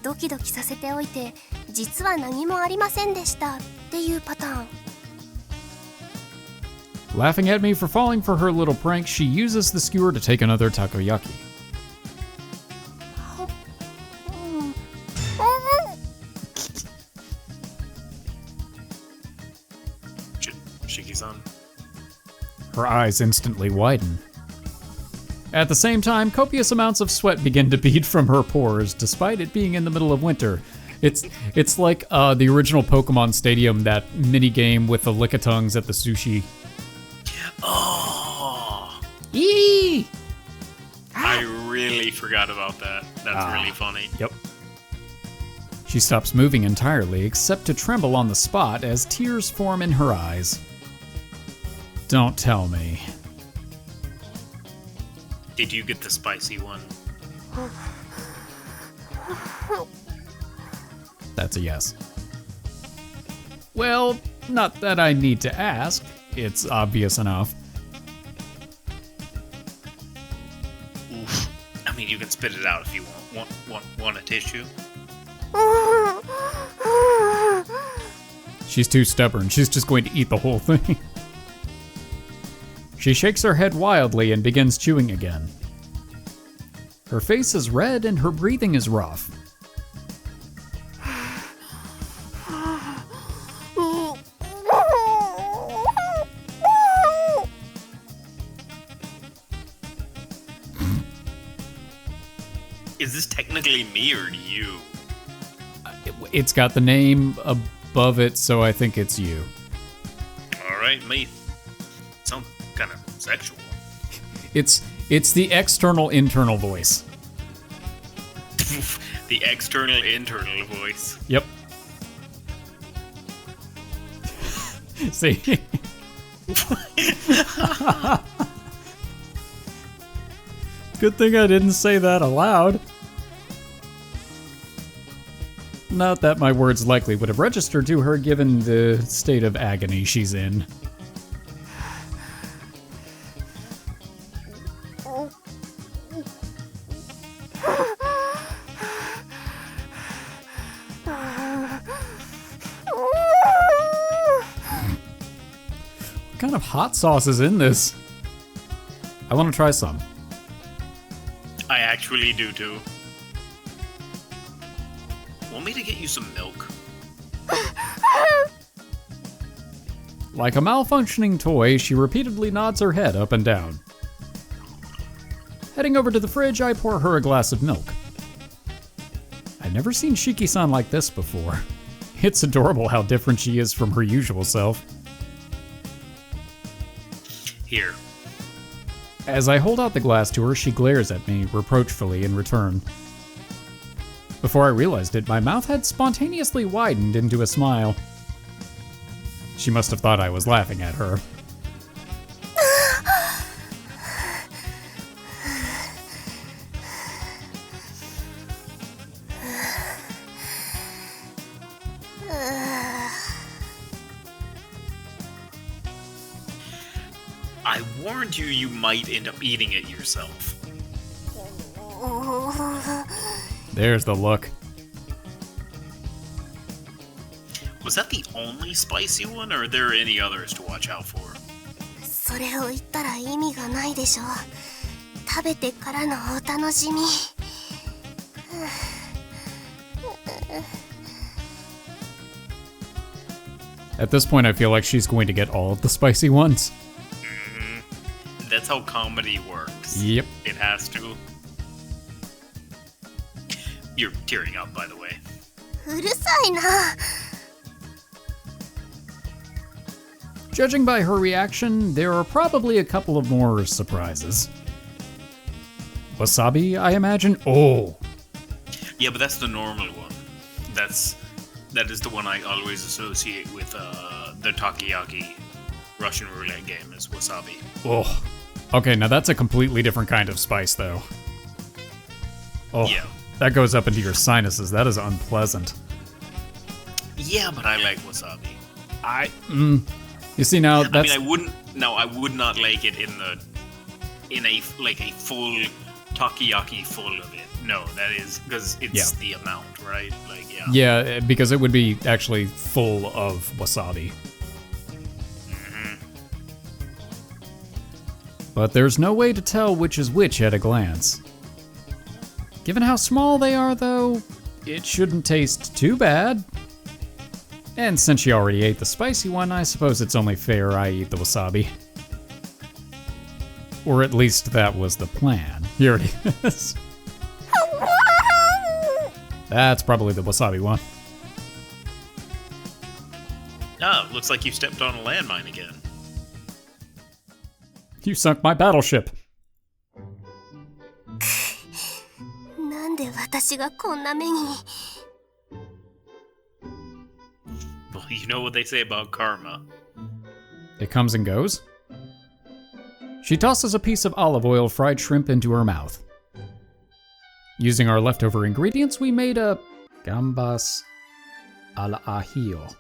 ドキドキさせておいて、実は何もありませんでしたっていうパターン。 Laughing at me for falling for her little prank, she uses the skewer to take another takoyaki. Shiki-san. Her eyes instantly widen. At the same time, copious amounts of sweat begin to bead from her pores, despite it being in the middle of winter. It's like the original Pokemon Stadium, that mini game with the Lickitungs at the sushi. Oh! Eee! I really forgot about that. That's really funny. Yep. She stops moving entirely, except to tremble on the spot as tears form in her eyes. Don't tell me. Did you get the spicy one? That's a yes. Well, not that I need to ask. It's obvious enough. Oof. I mean, you can spit it out if you want a tissue. She's too stubborn. She's just going to eat the whole thing. She shakes her head wildly and begins chewing again. Her face is red and her breathing is rough. Is this technically me or you? It's got the name above it, so I think it's you. Alright, me. Sounds kind of sexual. It's the external internal voice. The external internal voice. Yep. See? Good thing I didn't say that aloud. Not that my words likely would have registered to her given the state of agony she's in. What kind of hot sauce is in this? I want to try some. I actually do too. Want me to get you some milk? Like a malfunctioning toy, she repeatedly nods her head up and down. Heading over to the fridge, I pour her a glass of milk. I've never seen Shiki-san like this before. It's adorable how different she is from her usual self. Here. As I hold out the glass to her, she glares at me reproachfully in return. Before I realized it, my mouth had spontaneously widened into a smile. She must have thought I was laughing at her. I warned you you might end up eating it yourself. There's the look. Was that the only spicy one, or are there any others to watch out for? それを言ったら意味がないでしょ。食べてからのお楽しみ。At this point, I feel like she's going to get all of the spicy ones. That's how comedy works. Yep. It has to. You're tearing up, by the way. うるさいな。Judging by her reaction, there are probably a couple of more surprises. Wasabi, I imagine? Oh! Yeah, but that's the normal one. That is the one I always associate with the takoyaki Russian roulette game is wasabi. Oh. Okay, now that's a completely different kind of spice, though. Oh, Yeah. That goes up into your sinuses. That is unpleasant. Yeah, but I like wasabi. You see, now that's... I would not like it in a full takoyaki full of it. No, that is because it's the amount, right? Like, yeah. Yeah, because it would be actually full of wasabi. But there's no way to tell which is which at a glance. Given how small they are, though, it shouldn't taste too bad. And since she already ate the spicy one, I suppose it's only fair I eat the wasabi. Or at least that was the plan. Here it is. That's probably the wasabi one. Oh, looks like you stepped on a landmine again. You sunk my battleship. なんで私がこんな目に。Well, you know what they say about karma. It comes and goes. She tosses a piece of olive oil fried shrimp into her mouth. Using our leftover ingredients, we made a gambas al ajillo.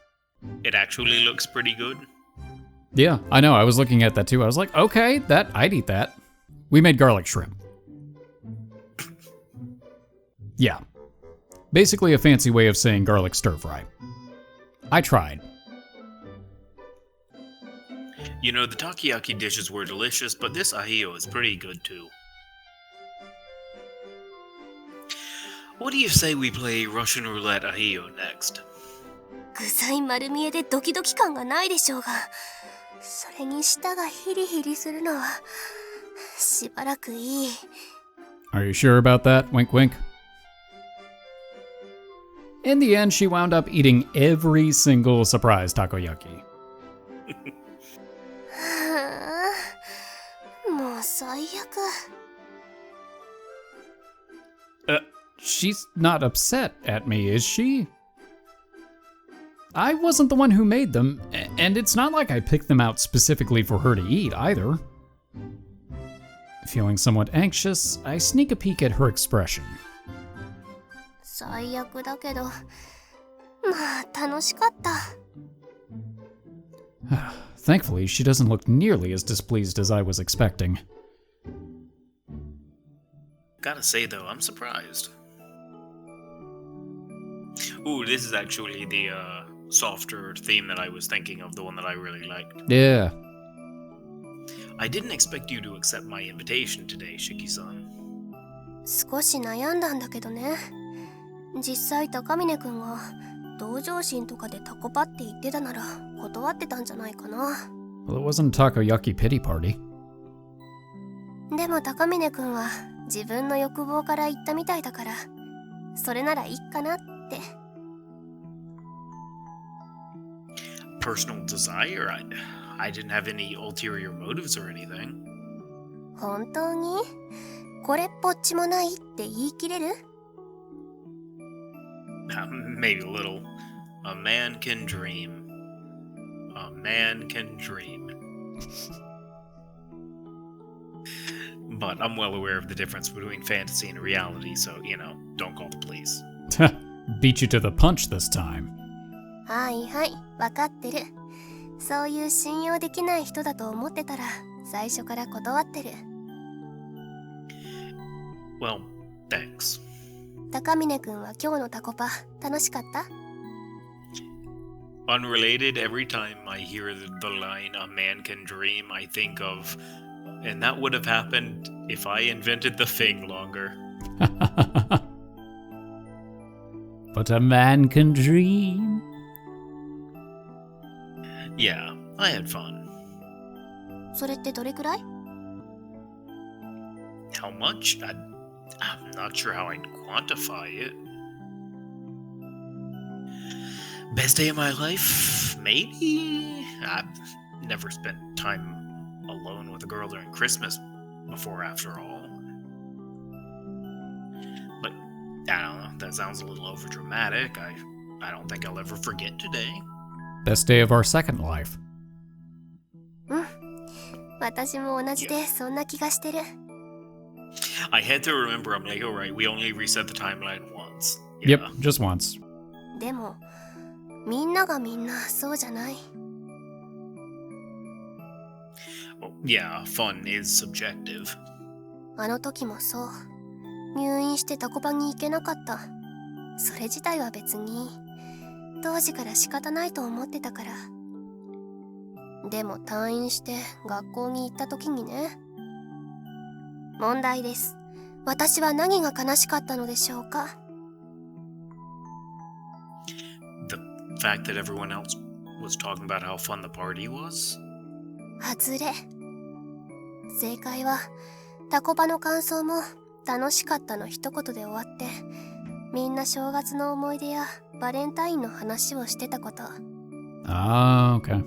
It actually looks pretty good. Yeah, I know. I was looking at that too. I was like, okay, I'd eat that. We made garlic shrimp. Yeah. Basically a fancy way of saying garlic stir fry. I tried. You know, the takoyaki dishes were delicious, but this ajillo is pretty good too. What do you say we play Russian roulette ajillo next? 具材丸見えでドキドキ感がないでしょうが、それに舌がヒリヒリするのはしばらくいい。Are you sure about that? Wink, wink. In the end, she wound up eating every single surprise takoyaki. はあ、もう最悪。She's not upset at me, is she? I wasn't the one who made them, and it's not like I picked them out specifically for her to eat either. Feeling somewhat anxious, I sneak a peek at her expression. 最悪だけど、まあ楽しかった。Thankfully, she doesn't look nearly as displeased as I was expecting. Gotta say though, I'm surprised. Ooh, this is actually the softer theme that I was thinking of, the one that I really liked. Yeah. I didn't expect you to accept my invitation today, Shiki-san. 少し悩んだんだけどね。実際高峰くんが同情心とかでタコパって言ってたなら断ってたんじゃないかな。Well, it wasn't a takoyaki pity party. でも高峰くんは自分の欲望から言ったみたいだから、それならいいかなって。Personal desire? I didn't have any ulterior motives or anything. 本当にこれっぽっちもないって言い切れる？ Maybe a little. A man can dream. A man can dream. But I'm well aware of the difference between fantasy and reality, so, you know, don't call the police. Beat you to the punch this time. はいはい、わかってる。そういう信用できない人だと思ってたら最初から断ってる。Well, thanks. 高峰くんは今日のタコパ楽しかった？ Unrelated, every time I hear the line, a man can dream, I think of, and that would have happened if I invented the thing longer. But a man can dream. Yeah, I had fun. それってどれくらい？ How much? I'm not sure how I'd quantify it. Best day of my life? Maybe? I've never spent time alone with a girl during Christmas before, after all. But, I don't know, that sounds a little overdramatic. I don't think I'll ever forget today. Best day of our second life. うん。私も同じでそんな気がしてる。I had to remember, I'm like, alright, we only reset the timeline once. Yep, just once. でも、みんながみんなそうじゃない。Well, yeah, fun is subjective. あの時もそう。入院してタコパに行けなかった。それ自体は別に、当時から仕方ないと思ってたから。でも退院して学校に行った時にね。問題です。私は何が悲しかったのでしょうか？ The fact that everyone else was talking about how fun the party was? 外れ。正解は、タコパの感想も楽しかったの一言で終わって、みんな正月の思い出やバレンタインの話をしてたこと。Ah, okay.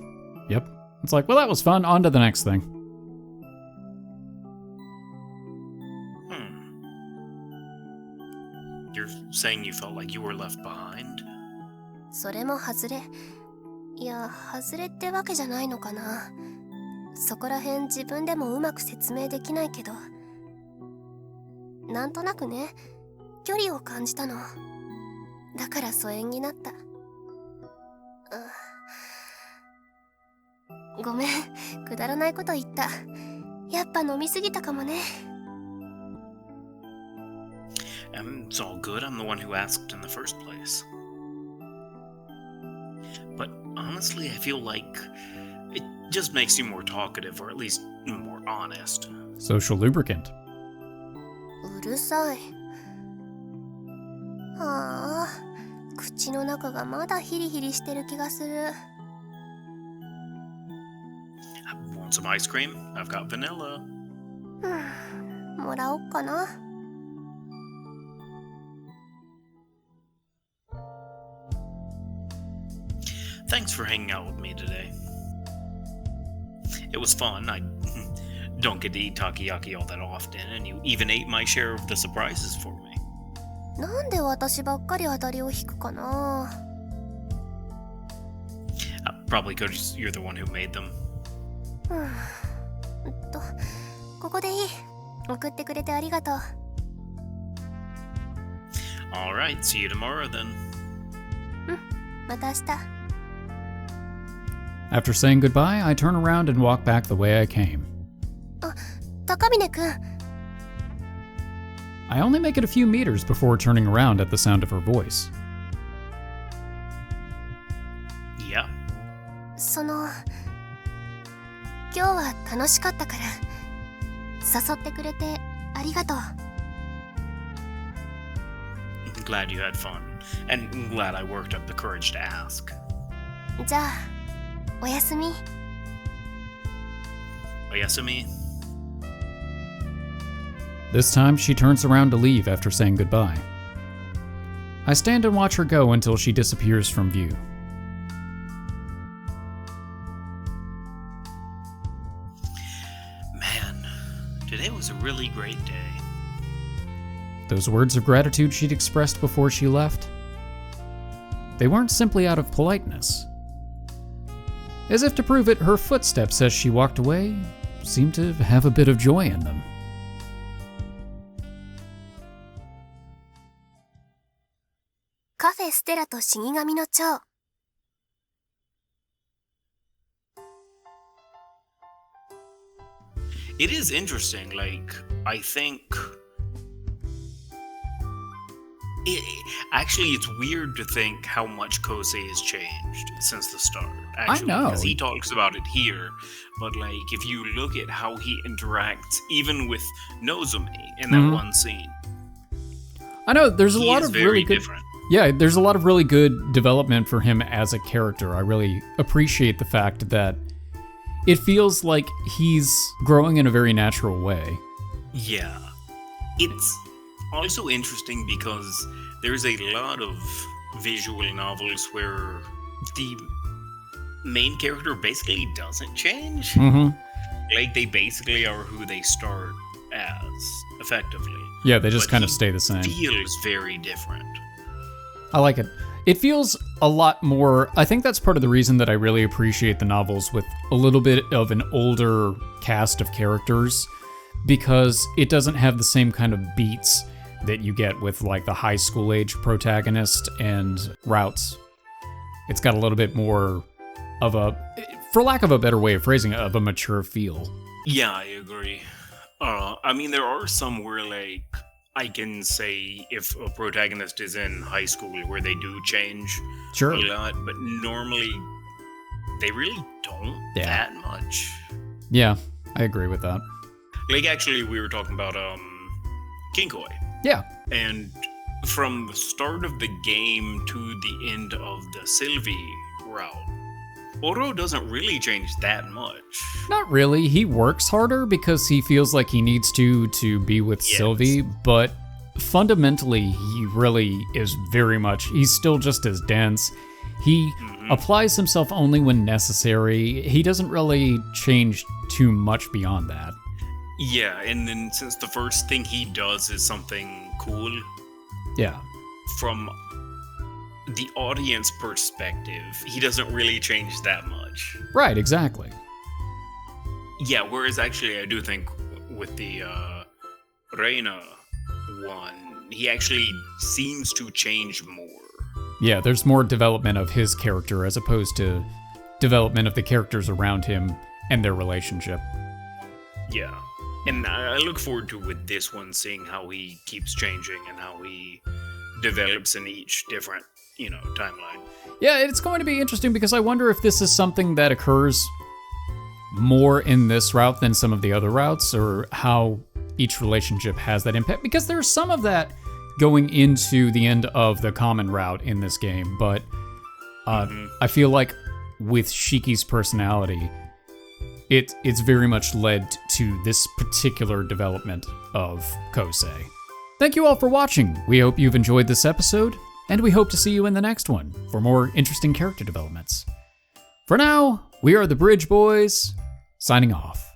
Yep. It's like, well, that was fun. On to the next thing. You're saying you felt like you were left behind? それも外れ。いや、外れってわけじゃないのかな。そこら辺自分でもうまく説明できないけど。なんとなくね、距離を感じたの。だから疎遠になった。ごめん、くだらないこと言った。やっぱ飲みすぎたかもね。It's all good, I'm the one who asked in the first place. But honestly, I feel like it just makes you more talkative, or at least more honest. Social lubricant. うるさい。はあ、口の中がまだヒリヒリしてる気がする。Want some ice cream? I've got vanilla. もらおっかな。Thanks for hanging out with me today. It was fun. I don't get to eat takoyaki all that often, and you even ate my share of the surprises for me. なんで私ばっかり当たりを引くかな。Probably because you're the one who made them. ここでいい。送ってくれてありがとう。Alright, see you tomorrow then. また明日。After saying goodbye, I turn around and walk back the way I came. 高峰くん。I only make it a few meters before turning around at the sound of her voice. Yeah? 今日は楽しかったから誘ってくれてありがとう。Glad you had fun, and glad I worked up the courage to ask. じゃあおやすみ。Oyasumi? This time, she turns around to leave after saying goodbye. I stand and watch her go until she disappears from view. Man, today was a really great day. Those words of gratitude she'd expressed before she left, they weren't simply out of politeness. As if to prove it, her footsteps as she walked away seemed to have a bit of joy in them. Cafe Stella と死神の蝶。It is interesting. Like, I think actually, it's weird to think how much Kousei has changed since the start. Actually, I know. because he talks about it here, but like if you look at how he interacts, even with Nozomi in that one scene, I know there's a he lot is of very really good. different. Yeah, there's a lot of really good development for him as a character. I really appreciate the fact that it feels like he's growing in a very natural way. Yeah, it's also interesting because there's a lot of visual novels where the main character basically doesn't change. Mm-hmm. Like, they basically are who they start as, effectively. Yeah, they just But kind of he stay the same. Feels very different. I like it. It feels a lot more. I think that's part of the reason that I really appreciate the novels with a little bit of an older cast of characters, because it doesn't have the same kind of beats that you get with like the high school age protagonist and routes. It's got a little bit more of a, for lack of a better way of phrasing it, of a mature feel. Yeah, I agree. I mean, there are some where, like, I can say if a protagonist is in high school where they do change Sure. a lot, but normally they really don't that much. Yeah, I agree with that. Like, actually, we were talking about Kinkoi. Yeah. And from the start of the game to the end of the Sylvie route, Oro doesn't really change that much. Not really. He works harder because he feels like he needs to be with Sylvie, but fundamentally he really is very much, he's still just as dense. He applies himself only when necessary. He doesn't really change too much beyond that. Yeah, and then since the first thing he does is something cool, Yeah. from the audience perspective, he doesn't really change that much. Right, exactly. Yeah, whereas actually I do think with the Reina one, he actually seems to change more. Yeah, there's more development of his character as opposed to development of the characters around him and their relationship. Yeah. And I look forward to, with this one, seeing how he keeps changing and how he develops in each different, timeline. Yeah, it's going to be interesting because I wonder if this is something that occurs more in this route than some of the other routes, or how each relationship has that impact, because there's some of that going into the end of the common route in this game, but I feel like with Shiki's personality, it's very much led to this particular development of Kousei. Thank you all for watching. We hope you've enjoyed this episode, and we hope to see you in the next one for more interesting character developments. For now, we are the Bridge Boys, signing off.